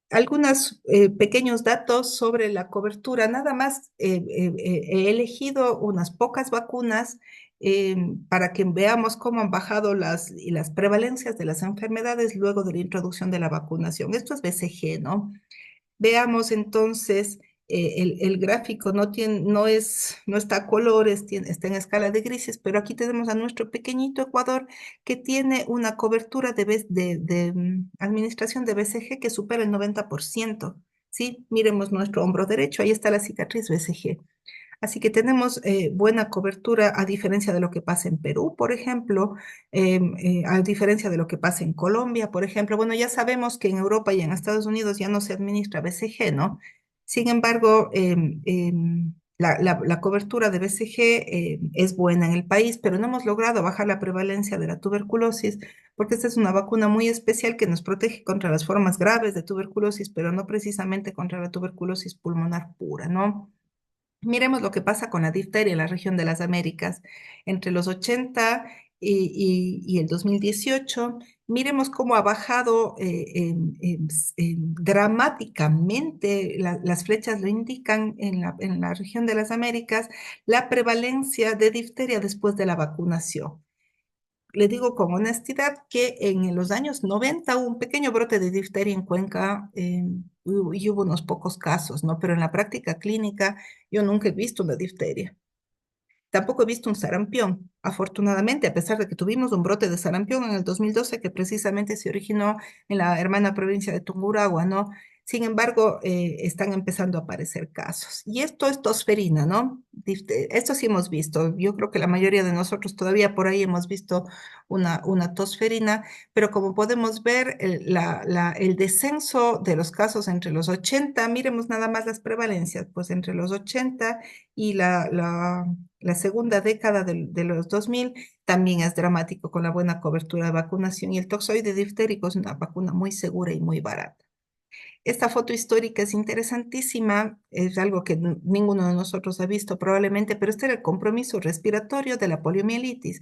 Algunos pequeños datos sobre la cobertura. Nada más he elegido unas pocas vacunas para que veamos cómo han bajado las prevalencias de las enfermedades luego de la introducción de la vacunación. Esto es BCG, ¿no? Veamos entonces, el gráfico no está a colores, está en escala de grises, pero aquí tenemos a nuestro pequeñito Ecuador que tiene una cobertura de administración de BCG que supera el 90%. ¿Sí? Miremos nuestro hombro derecho, ahí está la cicatriz BCG. Así que tenemos buena cobertura a diferencia de lo que pasa en Perú, por ejemplo, a diferencia de lo que pasa en Colombia, por ejemplo. Bueno, ya sabemos que en Europa y en Estados Unidos ya no se administra BCG, ¿no? Sin embargo, la cobertura de BCG es buena en el país, pero no hemos logrado bajar la prevalencia de la tuberculosis, porque esta es una vacuna muy especial que nos protege contra las formas graves de tuberculosis, pero no precisamente contra la tuberculosis pulmonar pura, ¿no? Miremos lo que pasa con la difteria en la región de las Américas entre los 80 y el 2018. Miremos cómo ha bajado dramáticamente, las flechas lo indican en la región de las Américas, la prevalencia de difteria después de la vacunación. Le digo con honestidad que en los años 90 hubo un pequeño brote de difteria en Cuenca y hubo unos pocos casos, ¿no? Pero en la práctica clínica yo nunca he visto una difteria. Tampoco he visto un sarampión, afortunadamente, a pesar de que tuvimos un brote de sarampión en el 2012 que precisamente se originó en la hermana provincia de Tungurahua, ¿no? Sin embargo, están empezando a aparecer casos. Y esto es tosferina, ¿no? Esto sí hemos visto. Yo creo que la mayoría de nosotros todavía por ahí hemos visto una tosferina, pero como podemos ver, el descenso de los casos entre los 80, miremos nada más las prevalencias, pues entre los 80 y la segunda década de los 2000 también es dramático con la buena cobertura de vacunación y el toxoide diftérico es una vacuna muy segura y muy barata. Esta foto histórica es interesantísima, es algo que ninguno de nosotros ha visto probablemente, pero este era el compromiso respiratorio de la poliomielitis.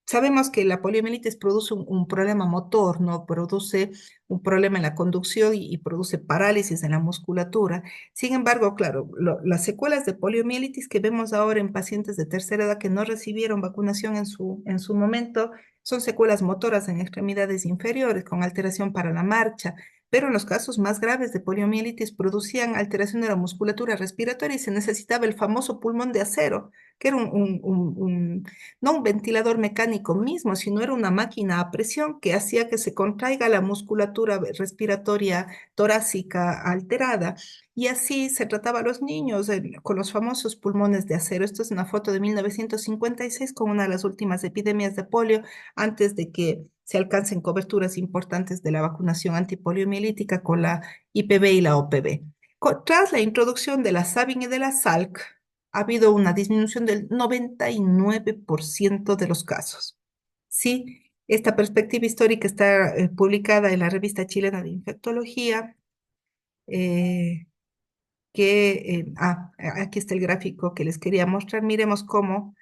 Sabemos que la poliomielitis produce un problema motor, ¿no? Produce un problema en la conducción y produce parálisis en la musculatura. Sin embargo, claro, las secuelas de poliomielitis que vemos ahora en pacientes de tercera edad que no recibieron vacunación en su momento son secuelas motoras en extremidades inferiores con alteración para la marcha, pero en los casos más graves de poliomielitis producían alteración de la musculatura respiratoria y se necesitaba el famoso pulmón de acero, que era no un ventilador mecánico mismo, sino era una máquina a presión que hacía que se contraiga la musculatura respiratoria torácica alterada. Y así se trataba a los niños con los famosos pulmones de acero. Esto es una foto de 1956 con una de las últimas epidemias de polio antes de que se alcancen coberturas importantes de la vacunación antipoliomielítica con la IPV y la OPV. Tras la introducción de la Sabin y de la Salk, ha habido una disminución del 99% de los casos. Sí, esta perspectiva histórica está publicada en la revista chilena de infectología, aquí está el gráfico que les quería mostrar. Miremos cómo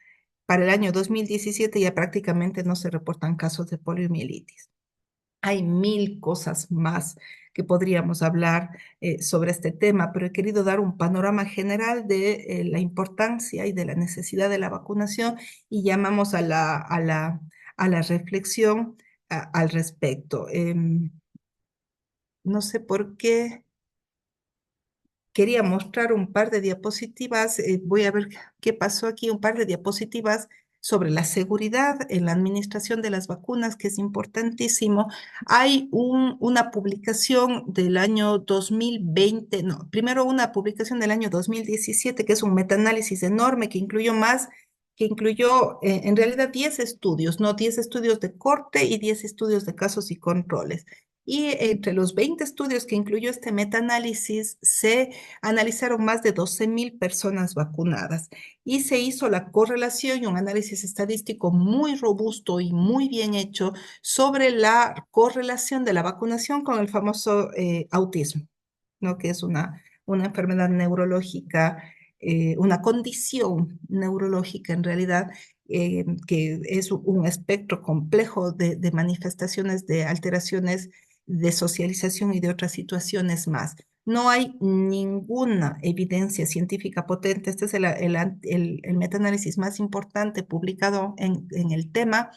para el año 2017 ya prácticamente no se reportan casos de poliomielitis. Hay mil cosas más que podríamos hablar sobre este tema, pero he querido dar un panorama general de la importancia y de la necesidad de la vacunación y llamamos a la reflexión al respecto. No sé por qué. Quería mostrar un par de diapositivas, voy a ver qué pasó aquí, un par de diapositivas sobre la seguridad en la administración de las vacunas, que es importantísimo. Hay una publicación del año 2020, no, primero una publicación del año 2017, que es un metaanálisis enorme que incluyó en realidad 10 estudios, ¿no? 10 estudios de corte y 10 estudios de casos y controles. Y entre los 20 estudios que incluyó este metaanálisis, se analizaron más de 12.000 personas vacunadas y se hizo la correlación y un análisis estadístico muy robusto y muy bien hecho sobre la correlación de la vacunación con el famoso autismo, ¿no? Que es una enfermedad neurológica, una condición neurológica en realidad, que es un espectro complejo de manifestaciones de alteraciones de socialización y de otras situaciones más. No hay ninguna evidencia científica potente. Este es el metaanálisis más importante publicado en el tema,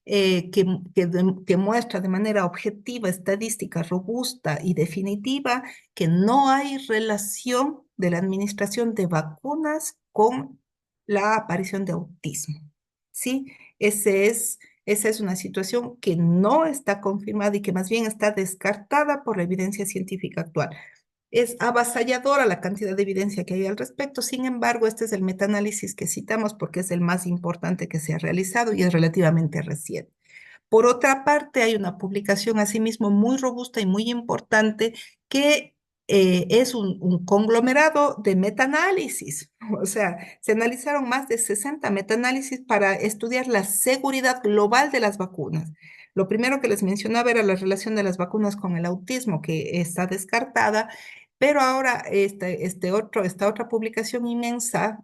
que muestra de manera objetiva, estadística, robusta y definitiva que no hay relación de la administración de vacunas con la aparición de autismo. ¿Sí? Esa es una situación que no está confirmada y que más bien está descartada por la evidencia científica actual. Es avasalladora la cantidad de evidencia que hay al respecto. Sin embargo, este es el metaanálisis que citamos porque es el más importante que se ha realizado y es relativamente reciente. Por otra parte, hay una publicación asimismo muy robusta y muy importante que es un conglomerado de metaanálisis. O sea, se analizaron más de 60 metaanálisis para estudiar la seguridad global de las vacunas. Lo primero que les mencionaba era la relación de las vacunas con el autismo, que está descartada, pero ahora esta otra publicación inmensa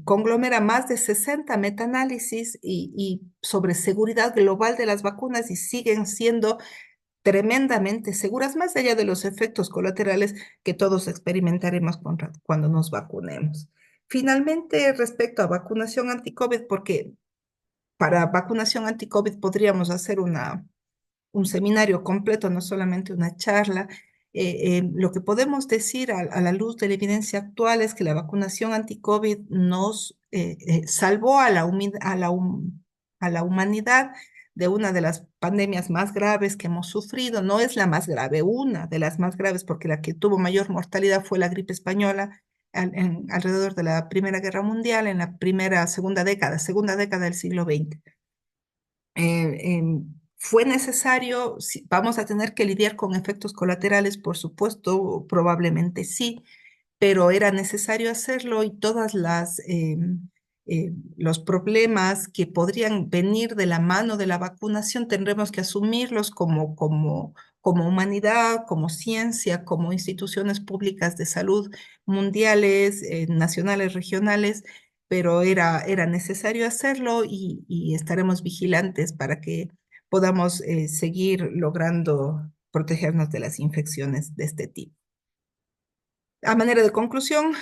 conglomera más de 60 metaanálisis y sobre seguridad global de las vacunas y siguen siendo tremendamente seguras, más allá de los efectos colaterales que todos experimentaremos cuando nos vacunemos. Finalmente, respecto a vacunación anti-COVID, porque para vacunación anti-COVID podríamos hacer un seminario completo, no solamente una charla. Lo que podemos decir a la luz de la evidencia actual es que la vacunación anti-COVID nos salvó a la humanidad de una de las pandemias más graves que hemos sufrido. No es la más grave, una de las más graves, porque la que tuvo mayor mortalidad fue la gripe española alrededor de la Primera Guerra Mundial, en la segunda década del siglo XX. Fue necesario, vamos a tener que lidiar con efectos colaterales, por supuesto, probablemente sí, pero era necesario hacerlo y los problemas que podrían venir de la mano de la vacunación tendremos que asumirlos como humanidad, como ciencia, como instituciones públicas de salud mundiales, nacionales, regionales, pero era necesario hacerlo y estaremos vigilantes para que podamos seguir logrando protegernos de las infecciones de este tipo. A manera de conclusión,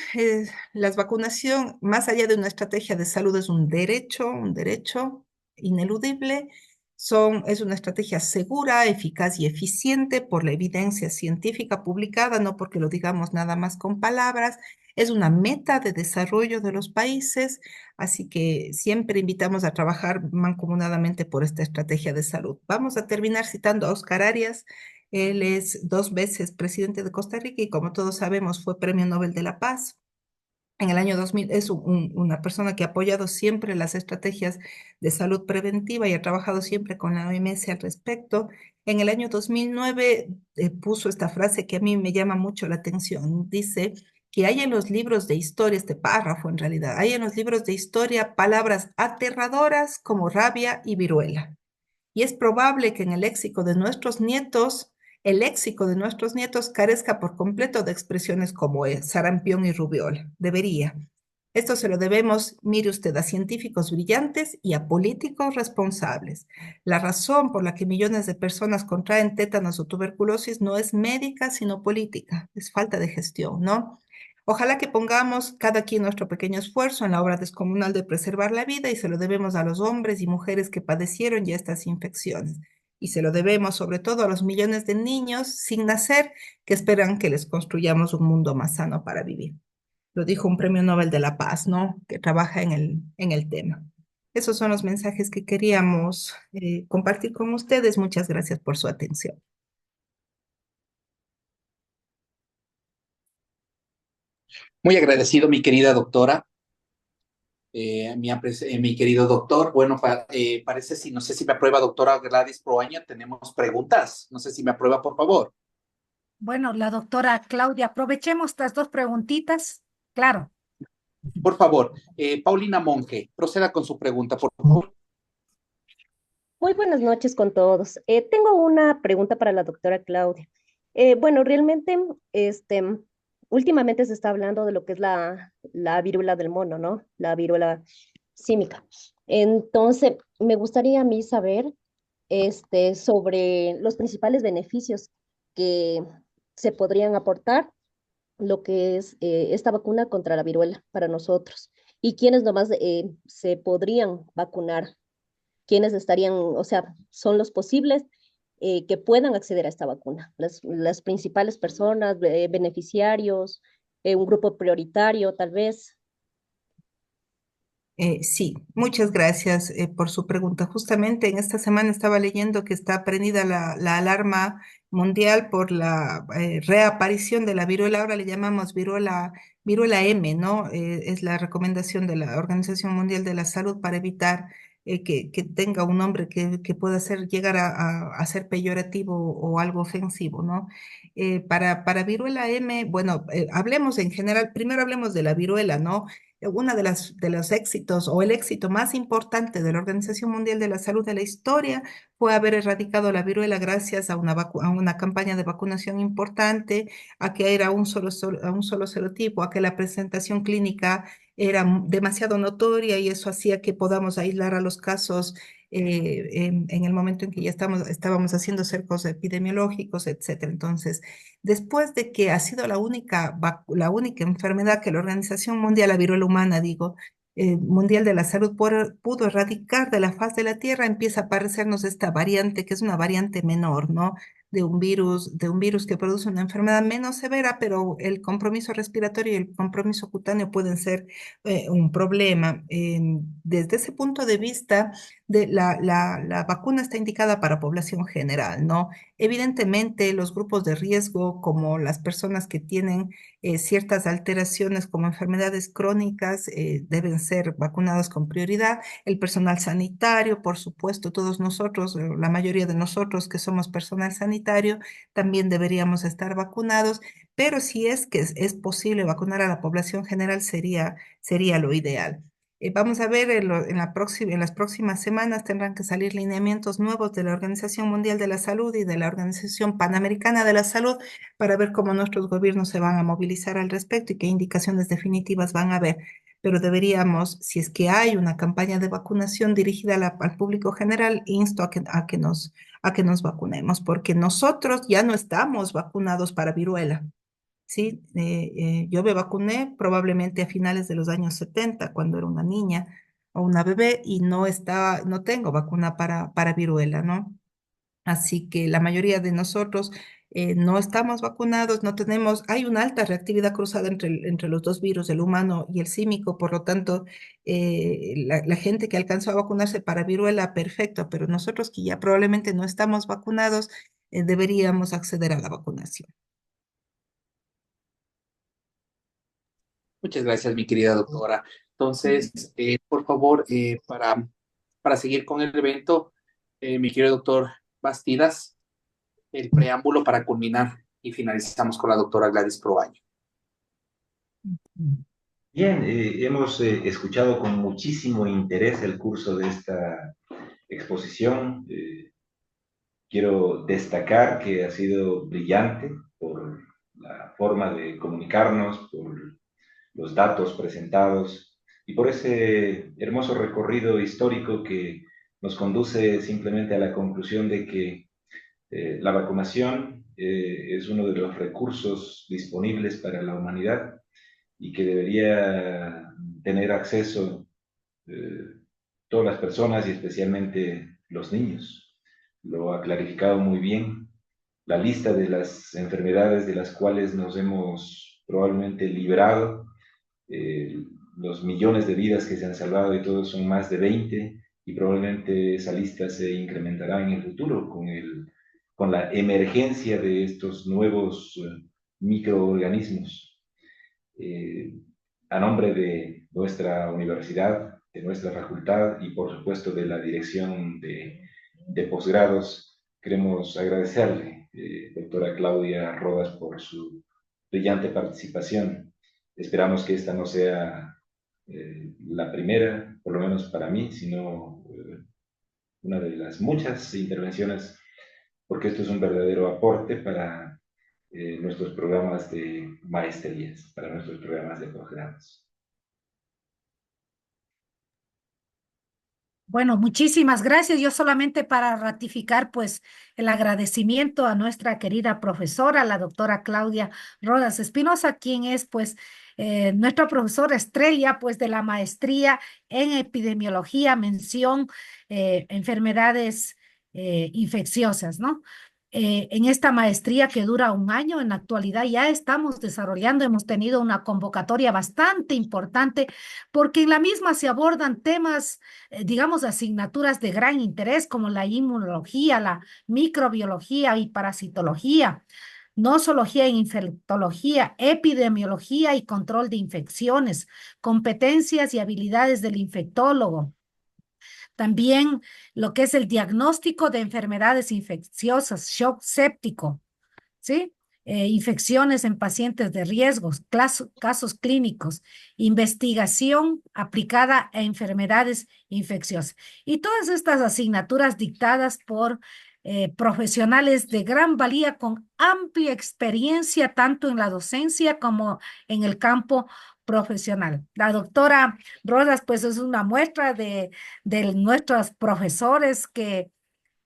la vacunación, más allá de una estrategia de salud, es un derecho ineludible. Es una estrategia segura, eficaz y eficiente por la evidencia científica publicada, no porque lo digamos nada más con palabras. Es una meta de desarrollo de los países, así que siempre invitamos a trabajar mancomunadamente por esta estrategia de salud. Vamos a terminar citando a Oscar Arias. Él es 2 veces presidente de Costa Rica y como todos sabemos fue Premio Nobel de la Paz. En el año 2000 es una persona que ha apoyado siempre las estrategias de salud preventiva y ha trabajado siempre con la OMS al respecto. En el año 2009 puso esta frase que a mí me llama mucho la atención. Dice que hay en los libros de historia, este párrafo en realidad, hay en los libros de historia palabras aterradoras como rabia y viruela. Y es probable que en el léxico de nuestros nietos carezca por completo de expresiones como sarampión y rubiola. Debería. Esto se lo debemos, mire usted, a científicos brillantes y a políticos responsables. La razón por la que millones de personas contraen tétanos o tuberculosis no es médica, sino política. Es falta de gestión, ¿no? Ojalá que pongamos cada quien nuestro pequeño esfuerzo en la obra descomunal de preservar la vida y se lo debemos a los hombres y mujeres que padecieron ya estas infecciones. Y se lo debemos sobre todo a los millones de niños sin nacer que esperan que les construyamos un mundo más sano para vivir. Lo dijo un premio Nobel de la Paz, ¿no? Que trabaja en el tema. Esos son los mensajes que queríamos compartir con ustedes. Muchas gracias por su atención. Muy agradecido, mi querida doctora. mi querido doctor. Bueno, parece, si no sé si me aprueba, doctora Gladys Proaño, tenemos preguntas. No sé si me aprueba, por favor. Bueno, la doctora Claudia, aprovechemos estas dos preguntitas. Claro. Por favor, Paulina Monge, proceda con su pregunta, por favor. Muy buenas noches con todos. Tengo una pregunta para la doctora Claudia. Bueno, realmente, últimamente se está hablando de lo que es la viruela del mono, ¿no? La viruela símica. Entonces, me gustaría a mí saber, sobre los principales beneficios que se podrían aportar lo que es esta vacuna contra la viruela para nosotros y quiénes nomás se podrían vacunar, quiénes estarían, o sea, son los posibles que puedan acceder a esta vacuna, las principales personas, beneficiarios, un grupo prioritario tal vez. Sí, muchas gracias por su pregunta. Justamente en esta semana estaba leyendo que está prendida la alarma mundial por la reaparición de la viruela. Ahora le llamamos viruela M, ¿no? Es la recomendación de la Organización Mundial de la Salud para evitar que tenga un nombre que pueda llegar a ser peyorativo o algo ofensivo, ¿no? Para viruela M, bueno, hablemos en general, primero hablemos de la viruela, ¿no? Una de los éxitos o el éxito más importante de la Organización Mundial de la Salud de la historia fue haber erradicado la viruela gracias a a una campaña de vacunación importante, a que era a un solo serotipo, a que la presentación clínica era demasiado notoria y eso hacía que podamos aislar a los casos en el momento en que ya estábamos haciendo cercos epidemiológicos, etcétera. Entonces, después de que ha sido la única enfermedad que la Organización Mundial, la viruela humana, digo, Mundial de la Salud pudo erradicar de la faz de la Tierra, empieza a aparecernos esta variante, que es una variante menor, ¿no? De un virus que produce una enfermedad menos severa, pero el compromiso respiratorio y el compromiso cutáneo pueden ser un problema. Desde ese punto de vista, la vacuna está indicada para población general, ¿no? Evidentemente, los grupos de riesgo, como las personas que tienen ciertas alteraciones como enfermedades crónicas, deben ser vacunadas con prioridad. El personal sanitario, por supuesto, todos nosotros, la mayoría de nosotros que somos personal sanitario, también deberíamos estar vacunados, pero si es que es posible vacunar a la población general, sería lo ideal. Vamos a ver en las próximas semanas tendrán que salir lineamientos nuevos de la Organización Mundial de la Salud y de la Organización Panamericana de la Salud para ver cómo nuestros gobiernos se van a movilizar al respecto y qué indicaciones definitivas van a haber. Pero deberíamos, si es que hay una campaña de vacunación dirigida al público general, insto a que nos vacunemos, porque nosotros ya no estamos vacunados para viruela. Sí, yo me vacuné probablemente a finales de los años 70 cuando era una niña o una bebé, y no tengo vacuna para viruela, ¿no? Así que la mayoría de nosotros no estamos vacunados, no tenemos, hay una alta reactividad cruzada entre los dos virus, el humano y el símico. Por lo tanto, la gente que alcanzó a vacunarse para viruela, perfecto, pero nosotros que ya probablemente no estamos vacunados, deberíamos acceder a la vacunación. Muchas gracias, mi querida doctora. Entonces, por favor, para seguir con el evento, mi querido doctor Bastidas, el preámbulo para culminar y finalizamos con la doctora Gladys Proaño. Bien, hemos escuchado con muchísimo interés el curso de esta exposición. Quiero destacar que ha sido brillante por la forma de comunicarnos, por los datos presentados y por ese hermoso recorrido histórico que nos conduce simplemente a la conclusión de que la vacunación es uno de los recursos disponibles para la humanidad y que debería tener acceso todas las personas y especialmente los niños. Lo ha clarificado muy bien. La lista de las enfermedades de las cuales nos hemos probablemente librado, eh, los millones de vidas que se han salvado y todos son más de 20, y probablemente esa lista se incrementará en el futuro con la emergencia de estos nuevos microorganismos. A nombre de nuestra universidad, de nuestra facultad y por supuesto de la dirección de posgrados, queremos agradecerle, doctora Claudia Rodas, por su brillante participación. Esperamos que esta no sea la primera, por lo menos para mí, sino una de las muchas intervenciones, porque esto es un verdadero aporte para nuestros programas de maestrías, para nuestros programas de posgrados. Bueno, muchísimas gracias. Yo solamente para ratificar, pues, el agradecimiento a nuestra querida profesora, la doctora Claudia Rodas Espinosa, quien es, pues, nuestra profesora estrella, pues, de la maestría en epidemiología, mención enfermedades infecciosas, ¿no? En esta maestría que dura un año, en la actualidad ya estamos desarrollando, hemos tenido una convocatoria bastante importante porque en la misma se abordan temas, digamos, asignaturas de gran interés como la inmunología, la microbiología y parasitología, nosología e infectología, epidemiología y control de infecciones, competencias y habilidades del infectólogo. También lo que es el diagnóstico de enfermedades infecciosas, shock séptico, ¿sí? Infecciones en pacientes de riesgos, casos clínicos, investigación aplicada a enfermedades infecciosas. Y todas estas asignaturas dictadas por profesionales de gran valía con amplia experiencia tanto en la docencia como en el campo profesional. La doctora Rodas, pues es una muestra de nuestros profesores que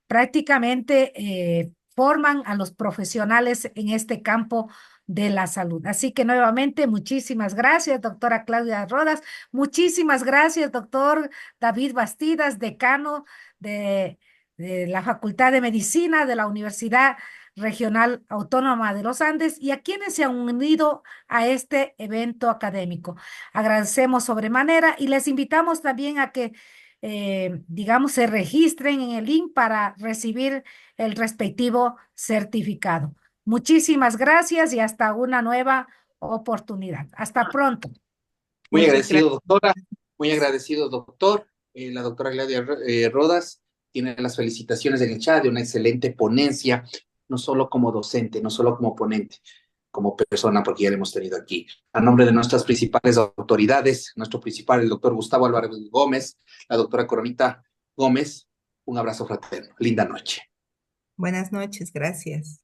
prácticamente forman a los profesionales en este campo de la salud. Así que nuevamente, muchísimas gracias, doctora Claudia Rodas. Muchísimas gracias, doctor David Bastidas, decano de, de la Facultad de Medicina de la Universidad Regional Autónoma de los Andes y a quienes se han unido a este evento académico. Agradecemos sobremanera y les invitamos también a que digamos, se registren en el link para recibir el respectivo certificado. Muchísimas gracias y hasta una nueva oportunidad. Hasta pronto. Muy Muchas agradecido, gracias. doctora. Muy agradecido, doctor. La doctora Claudia Rodas tiene las felicitaciones en el chat de una excelente ponencia, no solo como docente, no solo como ponente, como persona, porque ya la hemos tenido aquí. A nombre de nuestras principales autoridades, nuestro principal, el doctor Gustavo Álvarez Gómez, la doctora Coronita Gómez, un abrazo fraterno. Linda noche. Buenas noches, gracias.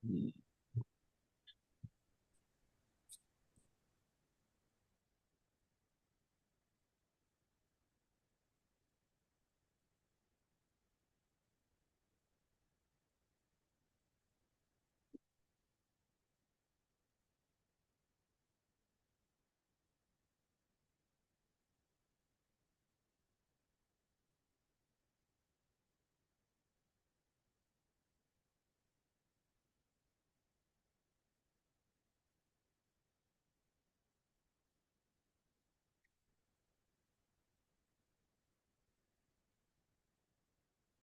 Y